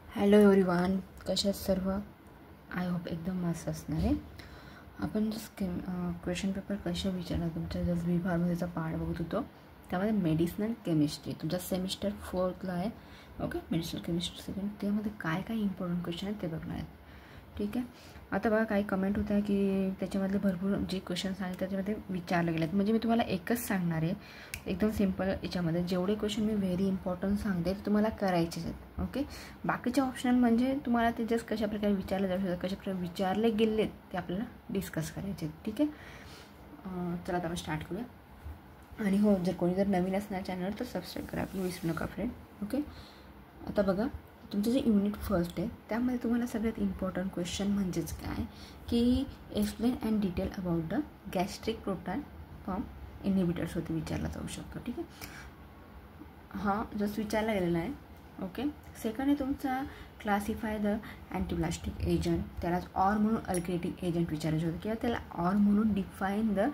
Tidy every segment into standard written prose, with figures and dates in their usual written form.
Hello everyone, कशा सर्व? I hope एकदम मस्त असणार आहे. आपण जस्ट क्वेश्चन पेपर कशा विचारला तुमच्या जस्ट बी फार्मसीचा पार्ट बघत होतो. त्यामध्ये मेडिसिनल केमिस्ट्री तुमचा सेमिस्टर 4ला आहे. Okay, medicinal chemistry second. त्यामध्ये काय काय इम्पॉर्टंट क्वेश्चन आहेत ते बघणार आहेत. ठीक आहे. आता बघा काही कमेंट होत आहे की त्याच्यामधले भरपूर जे क्वेश्चन्स आहेत त्याच्यामध्ये विचारले गेले आहेत. म्हणजे मी तुम्हाला एकच सांगणार आहे एकदम सिम्पल याच्यामध्ये. जेवढे क्वेश्चन मी व्हेरी इम्पॉर्टंट सांगते ते तुम्हाला करायचेच आहेत. ओके, बाकीचे ऑप्शन म्हणजे तुम्हाला ते जस्ट कशाप्रकारे विचारले जाऊ शकतात, कशाप्रकारे विचारले गेलेत ते आपल्याला डिस्कस करायचे आहेत. ठीक आहे. चला आता आपण स्टार्ट करूया. आणि हो, जर कोणी जर नवीन असणार चॅनल तर सबस्क्राईब करा, आपण विसरू नका फ्रेंड. ओके, आता बघा तुमचं जे युनिट फर्स्ट आहे त्यामध्ये तुम्हाला सगळ्यात इम्पॉर्टंट क्वेश्चन म्हणजेच काय की explain and detail about the gastric proton pump इनहिबिटर्सवरती विचारला जाऊ शकतो. ठीक आहे. हा जस्ट विचारला गेलेला आहे. ओके. सेकंड आहे तुमचा क्लासिफाय द अँटीप्लास्टिक एजंट, त्यालाच ऑर म्हणून अल्कलेटिक एजंट विचारायचं होतं किंवा त्याला ऑर म्हणून define the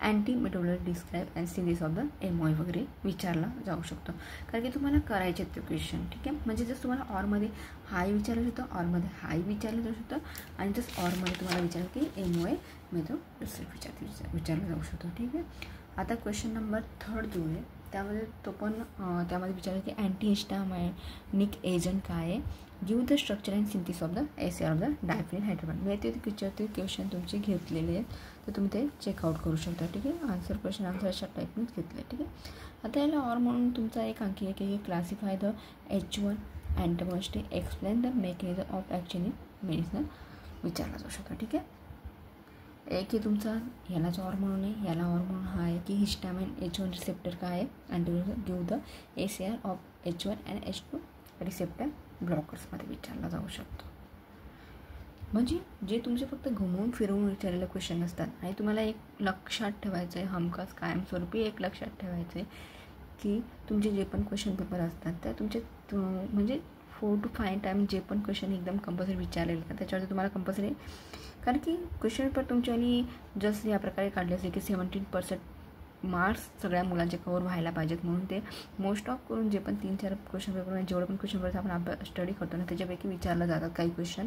anti metabolite describe and series of the MOI वगैरे विचारला जाऊ शकतो. कारण की तुम्हाला करायचे ते क्वेश्चन. ठीक आहे. म्हणजे जसं तुम्हाला ऑरमध्ये हाय विचारलं होतं, ऑरमध्ये हाय विचारलं जाऊ शकतं आणि जसं ऑरमध्ये तुम्हाला विचारलं की एमओआय मेथड डिस्क्राईब विचारलं जाऊ शकतो. ठीक आहे. आता क्वेश्चन नंबर 3 जो आहे त्यामध्ये तो पण त्यामध्ये विचारलं की अँटी हिस्टामायनिक एजंट काय आहे, give the structure and synthesis of the ACR of the diphenyl hydrogen. मी ते पिक्चरचे क्वेश्चन तुमचे घेतलेले आहेत तर तुम्ही ते चेकआउट करू शकता. ठीक आहे. आन्सर क्वेश्चन आन्सर अशा टाईपनेच घेतले. ठीक आहे. आता याला ऑर म्हणून तुमचा एक आणखी आहे की classify the H1 antagonist, explain the mechanism of action in medicine विचारला जाऊ शकतो. ठीक आहे. एक आहे तुमचा यालाच ऑर म्हणून आहे, याला ऑर म्हणून हा आहे की हिस्टामिन H1 रिसेप्टर काय आहे and give the ACR of H1 and H2 receptor ब्लॉकर्समध्ये विचारला जाऊ शकतो. म्हणजे जे तुमचे फक्त घुमवून फिरवून विचारलेले क्वेश्चन असतात आणि तुम्हाला एक लक्षात ठेवायचं आहे, हमखास कायमस्वरूपी एक लक्षात ठेवायचं आहे की तुमचे जे पण क्वेश्चन पेपर असतात त्या तुमचे म्हणजे 4 to 5 टाईम जे पण क्वेश्चन एकदम कंपल्सरी विचारलेले असतात त्याच्यावरती तुम्हाला कंपल्सरी, कारण की क्वेश्चन पेपर तुमच्यानी जस्ट या प्रकारे काढले असेल की 17% मार्क्स सगळ्या मुलांचे कवर व्हायला पाहिजेत. म्हणून ते मोस्ट ऑफ करून जे पण 3-4 क्वेश्चन पेपर जेवढे पण क्वेश्चन पेपर आपण अभ्यास स्टडी करतो ना त्याच्यापैकी विचारलं जातात काही क्वेश्चन.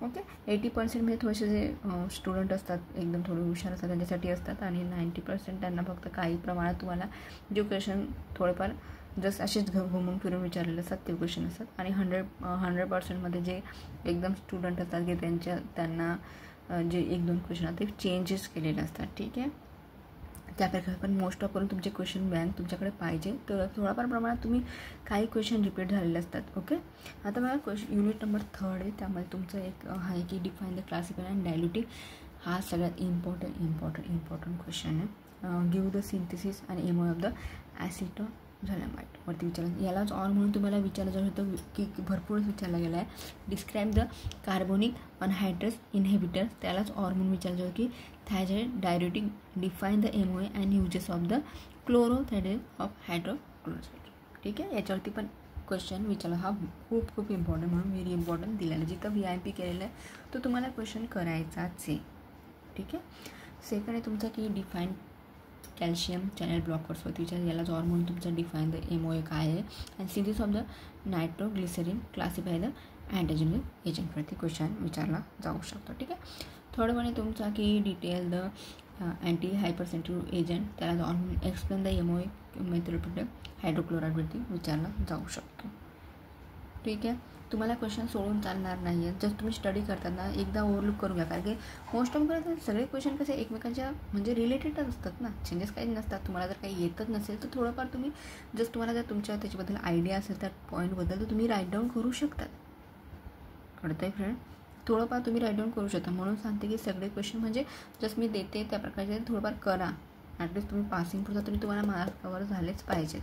ओके. 80% म्हणजे थोडेसे जे स्टुडंट असतात एकदम थोडे हुशार असतात त्यांच्यासाठी असतात आणि 90% त्यांना फक्त काही प्रमाणात तुम्हाला जे क्वेश्चन थोडेफार जस्ट असेच घुमून फिरून विचारलेले असतात ते क्वेश्चन असतात. आणि 100% जे एकदम स्टुडंट असतात की त्यांना जे 1-2 क्वेश्चन आहेत ते चेंजेस केलेले असतात. ठीक आहे. त्याप्रकारे पण मोस्ट ऑफ करून तुमचे क्वेश्चन बँक तुमच्याकडे पाहिजे तर थोडाफार प्रमाणात तुम्ही काही क्वेश्चन रिपीट झालेले असतात. ओके. आता बघा युनिट नंबर 3 आहे त्यामध्ये तुमचं एक आहे की डिफाईन द क्लासिफाय अँड डायल्युटिंग. हा सगळ्यात इम्पॉर्टंट क्वेश्चन आहे. गिव्ह द सिंथेसिस आणि एमओ ऑफ द ॲसिटोझॅलमाइड वरती विचारलं. यालाच ऑर म्हणून तुम्हाला विचारलं जाऊ शकतं की भरपूरच विचारला गेला आहे. Describe the carbonic anhydrous inhibitor, त्यालाच ऑर म्हणून विचारलं जाऊ की thiazide diuretic, define the MOA and uses of the क्लोरोथायडेन ऑफ हायड्रोक्लोराइड. ठीक आहे. याच्यावरती पण क्वेश्चन विचारला. हा खूप इम्पॉर्टंट म्हणून व्हेरी इम्पॉर्टंट दिलेला आहे. जिथं VIP केलेलं आहे तो तुम्हाला क्वेश्चन करायचाच आहे. ठीक आहे. सेकंड आहे तुमचा की डिफाईन कॅल्शियम चॅनल ब्लॉकर्सवरती विचार. याला ऑर म्हणून तुमचा डिफाईन द एमओए काय आहे and synthesis of the nitroglycerin, classify the antigenic एजंटवरती क्वेश्चन विचारला जाऊ शकतो. ठीक आहे. थर्ड वन आहे तुमचा की डिटेल द अँटी हायपरसेन्सिटिव्ह एजंट, त्याला ऑर म्हणून एक्सप्लेन द एमओए मेथड हायड्रोक्लोराइडवरती विचारला जाऊ शकतो. ठीक आहे. तुम्हाला क्वेश्चन सोडून चालणार नाही आहे. जर तुम्ही स्टडी करताना एकदा ओव्हरलुक करून घ्या, कारण की मोस्ट ऑफ सगळे क्वेश्चन कसे एकमेकांच्या म्हणजे रिलेटेडच असतात ना, चेंजेस काही नसतात. तुम्हाला जर काही येतच नसेल तर थोडंफार तुम्ही जस्ट तुम्हाला जर तुमच्या त्याच्याबद्दल आयडिया असेल त्या पॉईंटबद्दल तर तुम्ही राईट डाऊन करू शकतात. कळतं आहे फ्रेंड? थोडंफार तुम्ही राईट डाऊन करू शकता. म्हणून सांगते की सगळे क्वेश्चन म्हणजे जस्ट मी देते त्या प्रकारचे थोडंफार करा. ॲटलिस्ट तुम्ही पासिंग पुरता तरी तुम्हाला मार्क्स कवर झालेच पाहिजेत.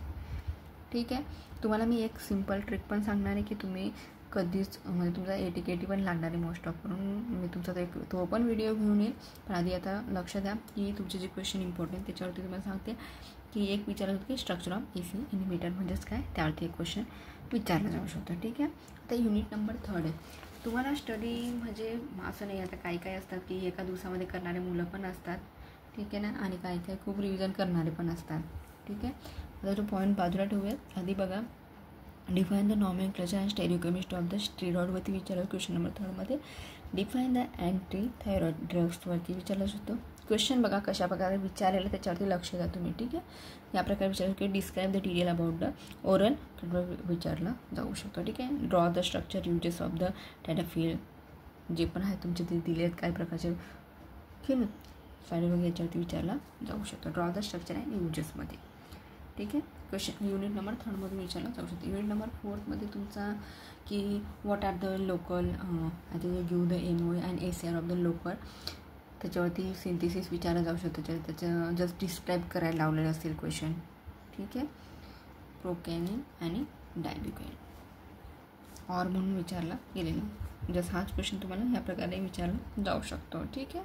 ठीक आहे. तुम्हाला मी एक सिम्पल ट्रिक पण सांगणार आहे की तुम्ही कधीच म्हणजे तुमचा ATKT पण लागणार आहे मोस्ट ऑफ करून. मी तुमचा तो पण व्हिडिओ घेऊन येईल. पण आधी आता लक्ष द्या की तुमचे जे क्वेश्चन इम्पॉर्टंट त्याच्यावरती तुम्हाला सांगते की एक विचारलं होतं की स्ट्रक्चर ऑफ AC इनहिबिटर म्हणजेच काय, त्यावरती एक क्वेश्चन विचारला जाऊ शकतो. ठीक आहे. आता युनिट नंबर 3 आहे. तुम्हाला स्टडी म्हणजे असं नाही, आता काही असतात की एका दिवसामध्ये करणारे मुलं पण असतात. ठीक आहे ना, आणि काही खूप रिव्हिजन करणारे पण असतात. ठीक आहे. आता तो पॉईंट बाजूला ठेवूयात. आधी बघा define the nomenclature and stereochemistry of the स्टेरॉइडवरती विचारलं क्वेश्चन नंबर 3मध्ये. डिफाईन द अँटी थायरॉइड ड्रग्सवरती विचारलं होतं. क्वेश्चन बघा कशा प्रकारे विचारलेलं त्याच्यावरती लक्ष द्या तुम्ही. ठीक आहे, या प्रकारे विचारलं की describe the detail about the oral विचारलं जाऊ शकतो. ठीक आहे, draw the structure uses of the data field जे पण आहे तुमचे ते दिले आहेत काय प्रकारचे की फाईल वगैरे याच्यावरती विचारला जाऊ शकतो. ड्रॉ द स्ट्रक्चर अँड युजेसमध्ये. ठीक आहे, क्वेश्चन युनिट नंबर 3मधून विचारला जाऊ शकतो. युनिट नंबर 4मध्ये तुमचा की what are the local give the MOA and ACR of the local त्याच्यावरती सिंथेसिस विचारला जाऊ शकतो. त्याचं जस्ट डिस्क्राईब करायला लावलेलं असेल क्वेश्चन. ठीक आहे, प्रोकॅनिन आणि डायब्युकॅनिन ऑर म्हणून विचारला गेलेला. जस्ट हाच क्वेश्चन तुम्हाला ह्या प्रकारे विचारला जाऊ शकतो. ठीक आहे,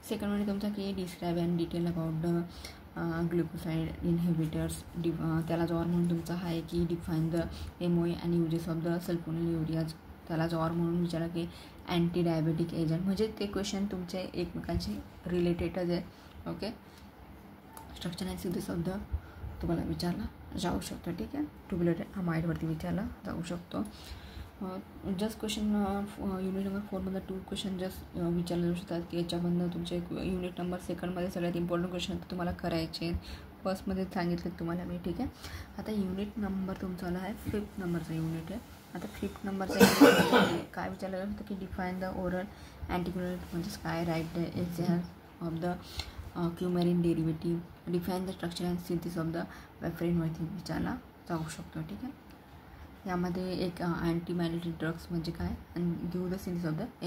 सेकंडमध्ये तुमचा की describe and detail about the glucoside inhibitors त्याला जो ऑर म्हणून तुमचा आहे की डिफाईन द MOA आणि युजेस ऑफ द सल्फोनिलयुरियाज त्याला जो ऑर म्हणून विचारला की अँटी डायबेटिक एजंट. म्हणजे ते क्वेश्चन तुमचे एकमेकांशी रिलेटेडच आहे. Okay, structure and synthesis of the तुम्हाला विचारला जाऊ शकतो. ठीक आहे, ट्युब्युलेटेड अमाइडवरती विचारला जाऊ शकतो. जस्ट क्वेश्चन युनिट नंबर 4मध्ये 2 क्वेश्चन जस्ट विचारले जाऊ शकतात की याच्यामधनं तुमचे युनिट नंबर 2मध्ये सगळ्यात इम्पॉर्टंट क्वेश्चन तुम्हाला करायचे आहेत. फर्स्टमध्ये सांगितलं तुम्हाला मी. ठीक आहे, आता युनिट नंबर तुमचा आहे 5th नंबरचा युनिट आहे. आता 5th नंबरचा युनिट काय विचारलं जाऊ शकतं की डिफाईन द ओरल अँटिक्युलेट म्हणजेच काय write the example of the coumarin derivative. Define the structure and synthesis of the वेफ्रेनवरती विचारला जाऊ शकतो. ठीक आहे, यामध्ये एक अँटीमायलेटिक ड्रग्स म्हणजे काय आणि give the synthesis of the